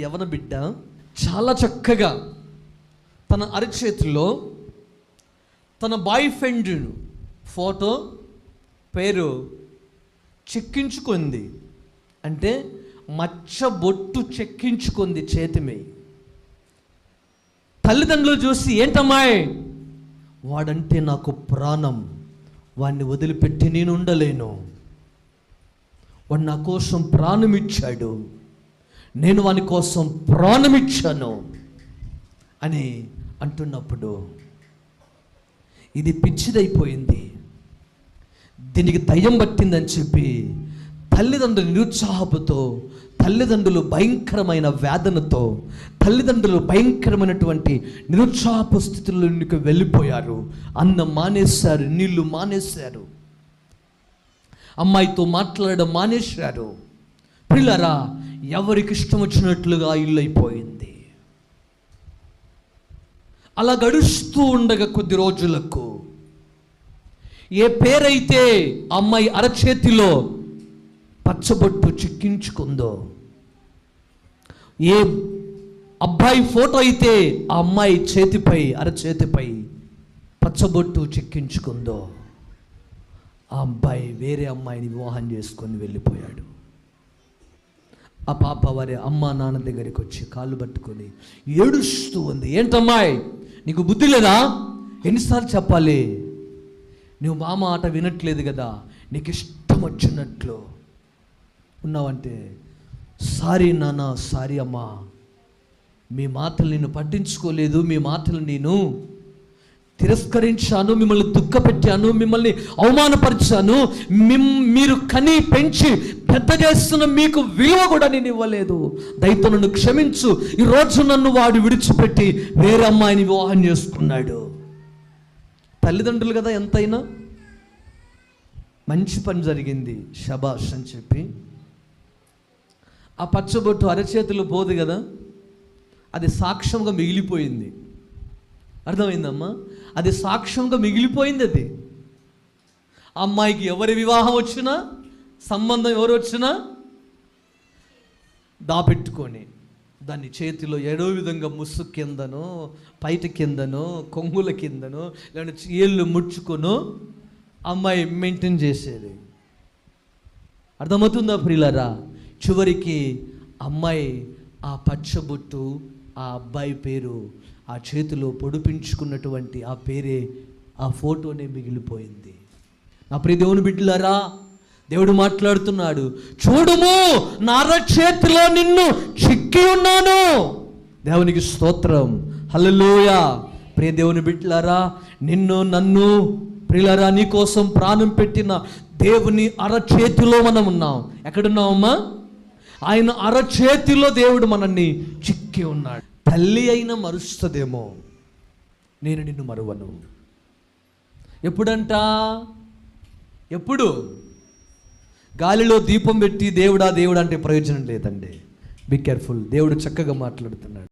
యవన బిడ్డ చాలా చక్కగా తన అరచేతిలో తన బాయ్ ఫ్రెండ్ ఫోటో పేరు చెక్కించుకుంది. అంటే మచ్చబొట్టు చెక్కించుకుంది చేతి మీద. తల్లిదండ్రులు చూసి, ఏంటమ్మాయి, వాడంటే నాకు ప్రాణం, వాడిని వదిలిపెట్టి నేను ఉండలేను, వాడు నా కోసం ప్రాణం ఇచ్చాడు, నేను వాని కోసం ప్రాణం ఇచ్చాను అని అంటున్నప్పుడు ఇది పిచ్చిదైపోయింది, దీనికి దయ్యం పట్టిందని చెప్పి తల్లిదండ్రులు నిరుత్సాహపుతో, తల్లిదండ్రులు భయంకరమైన వేదనతో, తల్లిదండ్రులు భయంకరమైనటువంటి నిరుత్సాహపు స్థితిలోనికి వెళ్ళిపోయారు. అన్నం మానేశారు, నీళ్లు మానేశారు, అమ్మాయితో మాట్లాడడం మానేశారు. పిల్లరా, ఎవరికి ఇష్టం వచ్చినట్లుగా ఇల్లు అయిపోయింది. అలా గడుస్తూ ఉండగా కొద్ది రోజులకు ఏ పేరైతే అమ్మాయి అరచేతిలో పచ్చబొట్టు చిక్కించుకుందో, ఏ అబ్బాయి ఫోటో అయితే ఆ అమ్మాయి చేతిపై అరచేతిపై పచ్చబొట్టు చిక్కించుకుందో, ఆ అబ్బాయి వేరే అమ్మాయిని వివాహం చేసుకొని వెళ్ళిపోయాడు. ఆ పాప వారి అమ్మ నాన్న దగ్గరికి వచ్చి కాళ్ళు పట్టుకొని ఏడుస్తూ ఉంది. ఏంటమ్మాయి, నీకు బుద్ధి లేదా? ఎన్నిసార్లు చెప్పాలి? నువ్వు మా మాట వినట్లేదు కదా, నీకు ఇష్టం వచ్చినట్లు ఉన్నావంటే, సారీ నాన్న, సారీ అమ్మా, మీ మాటలు నేను పట్టించుకోలేదు, మీ మాటలు నేను తిరస్కరించాను, మిమ్మల్ని దుఃఖపెట్టాను, మిమ్మల్ని అవమానపరిచాను, మీరు కని పెంచి పెద్ద చేస్తున్న మీకు విలువ కూడా నేను ఇవ్వలేదు, దయతో నన్ను క్షమించు. ఈరోజు నన్ను వాడు విడిచిపెట్టి వేరే అమ్మాయిని వివాహం చేసుకున్నాడు. తల్లిదండ్రులు కదా, ఎంతైనా మంచి పని జరిగింది, శబాష్ అని చెప్పి ఆ పచ్చబొట్టు అరచేతులు పోదు కదా, అది సాక్ష్యంగా మిగిలిపోయింది. అర్థమైందమ్మా? అది సాక్ష్యంగా మిగిలిపోయింది. అది ఆ అమ్మాయికి ఎవరి వివాహం వచ్చినా, సంబంధం ఎవరు వచ్చినా దాపెట్టుకొని దాన్ని చేతిలో ఏడో విధంగా ముసు కిందనో, పైట కిందనో, కొంగుల కిందనో, లేదంటే ఏళ్ళు ముడుచుకొనో అమ్మాయి మెయింటైన్ చేసేది. అర్థమవుతుందా ప్రియులారా? చివరికి అమ్మాయి ఆ పచ్చబొట్టు, ఆ అబ్బాయి పేరు, ఆ చేతిలో పొడిపించుకున్నటువంటి ఆ పేరే, ఆ ఫోటోనే మిగిలిపోయింది. నా ప్రియ దేవుని బిడ్డలారా, దేవుడు మాట్లాడుతున్నాడు, చూడుము, నా అరచేతిలో నిన్ను చిక్కి ఉన్నాను. దేవునికి స్తోత్రం, హల్లెలూయా. ప్రియ దేవుని బిడ్డలారా, నిన్ను నన్ను ప్రియులారా నీ కోసం ప్రాణం పెట్టిన దేవుని అరచేతిలో మనం ఉన్నాం. ఎక్కడున్నామమ్మా? ఆయన అరచేతిలో దేవుడు మనల్ని చిక్కి ఉన్నాడు. తల్లి అయినా మరుస్తుందేమో, నేను నిన్ను మరువను. ఎప్పుడంట? ఎప్పుడు? గాలిలో దీపం పెట్టి దేవుడా దేవుడా అంటే ప్రయోజనం లేదండి. Be careful. దేవుడు చక్కగా మాట్లాడుతున్నాడు.